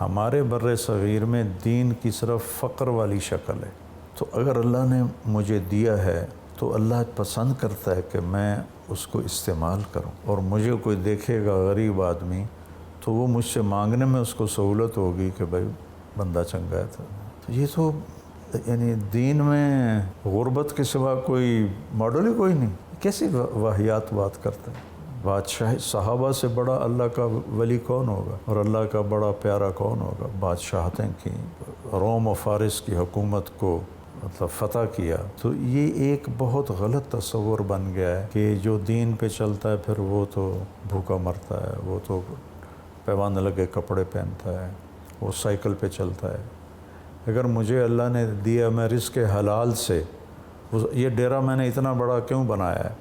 ہمارے بر صغیر میں دین کی صرف فقر والی شکل ہے. تو اگر اللہ نے مجھے دیا ہے تو اللہ پسند کرتا ہے کہ میں اس کو استعمال کروں. اور مجھے کوئی دیکھے گا غریب آدمی تو وہ مجھ سے مانگنے میں اس کو سہولت ہوگی کہ بھائی بندہ چنگا ہے. تو یہ تو یعنی دین میں غربت کے سوا کوئی ماڈل ہی کوئی نہیں. کیسی واہیات بات کرتے ہیں. بادشاہ صحابہ سے بڑا اللہ کا ولی کون ہوگا اور اللہ کا بڑا پیارا کون ہوگا. بادشاہتیں کی، روم و فارس کی حکومت کو مطلب فتح کیا. تو یہ ایک بہت غلط تصور بن گیا ہے کہ جو دین پہ چلتا ہے پھر وہ تو بھوکا مرتا ہے، وہ تو پیوند لگے کپڑے پہنتا ہے، وہ سائیکل پہ چلتا ہے. اگر مجھے اللہ نے دیا، میں رزق حلال سے، یہ ڈیرا میں نے اتنا بڑا کیوں بنایا ہے؟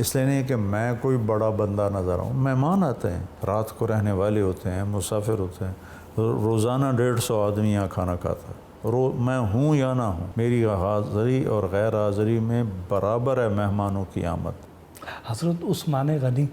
اس لیے نہیں کہ میں کوئی بڑا بندہ نظر آؤں. مہمان آتے ہیں، رات کو رہنے والے ہوتے ہیں، مسافر ہوتے ہیں. روزانہ 150 آدمی یہاں کھانا کھاتا ہے. میں ہوں یا نہ ہوں، میری حاضری اور غیر حاضری میں برابر ہے مہمانوں کی آمد. حضرت عثمان غنی،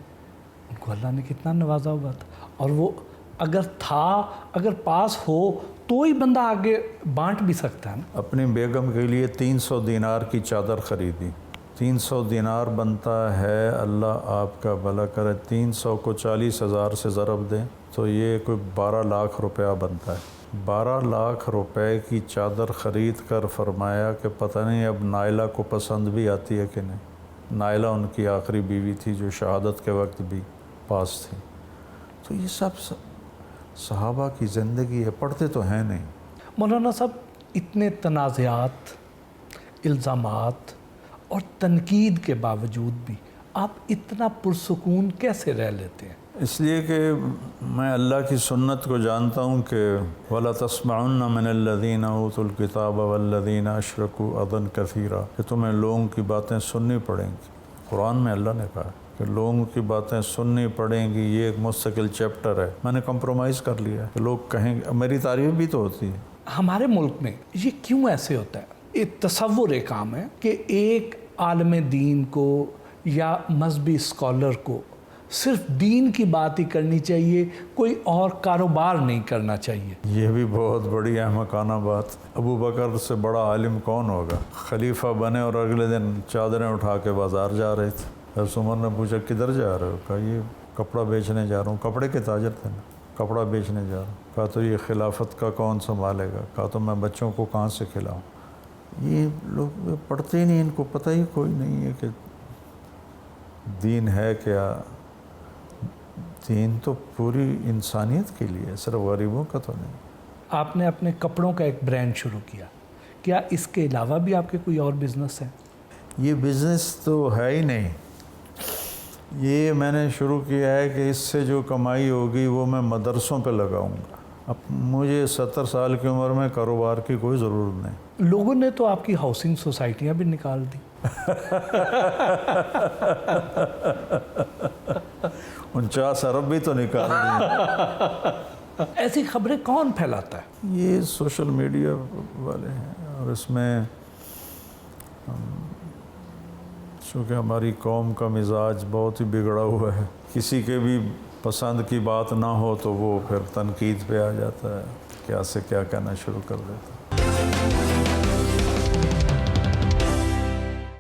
ان کو اللہ نے کتنا نوازا ہوا تھا، اور وہ اگر پاس ہو تو ہی بندہ آگے بانٹ بھی سکتا ہے. اپنی بیگم کے لیے 300 دینار کی چادر خریدی. 300 دینار بنتا ہے، اللہ آپ کا بھلا کرے، 300 کو 40,000 سے ضرب دیں تو یہ کوئی 12 لاکھ روپیہ بنتا ہے. 12 لاکھ روپے کی چادر خرید کر فرمایا کہ پتہ نہیں اب نائلہ کو پسند بھی آتی ہے کہ نہیں. نائلہ ان کی آخری بیوی تھی جو شہادت کے وقت بھی پاس تھی. تو یہ سب صحابہ کی زندگی ہے، پڑھتے تو ہیں نہیں. مولانا صاحب، اتنے تنازعات، الزامات اور تنقید کے باوجود بھی آپ اتنا پرسکون کیسے رہ لیتے ہیں؟ اس لیے کہ میں اللہ کی سنت کو جانتا ہوں کہ وَلَا تَسْمَعُنَّ مِنَ الَّذِينَ أُوتُوا الْكِتَابَ وَالَّذِينَ أَشْرَكُوا أَذًى كَثِيرًا، کہ تمہیں لوگوں کی باتیں سننی پڑیں گی. قرآن میں اللہ نے کہا کہ لوگوں کی باتیں سننی پڑیں گی. یہ ایک مستقل چیپٹر ہے. میں نے کمپرومائز کر لیا ہے کہ لوگ کہیں گے، میری تعریف بھی تو ہوتی ہے. ہمارے ملک میں یہ کیوں ایسے ہوتا ہے؟ ایک تصور ایک عام ہے کہ ایک عالم دین کو یا مذہبی اسکالر کو صرف دین کی بات ہی کرنی چاہیے، کوئی اور کاروبار نہیں کرنا چاہیے. یہ بھی بہت بڑی احمقانہ بات. ابو بکر سے بڑا عالم کون ہوگا؟ خلیفہ بنے اور اگلے دن چادریں اٹھا کے بازار جا رہے تھے. حضرت عمر نے پوچھا کدھر جا رہے ہو؟ کہا یہ کپڑا بیچنے جا رہا ہوں. کپڑے کے تاجر تھے نا. کپڑا بیچنے جا رہا ہوں. کہا تو یہ خلافت کا کون سنبھالے گا؟ کہا تو میں بچوں کو کہاں سے کھلاؤں؟ یہ لوگ پڑھتے ہی نہیں، ان کو پتہ ہی کوئی نہیں ہے کہ دین ہے کیا. دین تو پوری انسانیت کے لیے، صرف غریبوں کا تو نہیں. آپ نے اپنے کپڑوں کا ایک برانڈ شروع کیا، کیا اس کے علاوہ بھی آپ کے کوئی اور بزنس ہیں؟ یہ بزنس تو ہے ہی نہیں. یہ میں نے شروع کیا ہے کہ اس سے جو کمائی ہوگی وہ میں مدرسوں پہ لگاؤں گا. اب مجھے 70 سال کی عمر میں کاروبار کی کوئی ضرورت نہیں. لوگوں نے تو آپ کی ہاؤسنگ سوسائٹیاں بھی نکال دی. 49 ارب بھی تو نکال دی. ایسی خبریں کون پھیلاتا ہے؟ یہ سوشل میڈیا والے ہیں. اور اس میں چونکہ ہماری قوم کا مزاج بہت ہی بگڑا ہوا ہے، کسی کے بھی پسند کی بات نہ ہو تو وہ پھر تنقید پہ آ جاتا ہے، کیا سے کیا کہنا شروع کر دیتا ہے.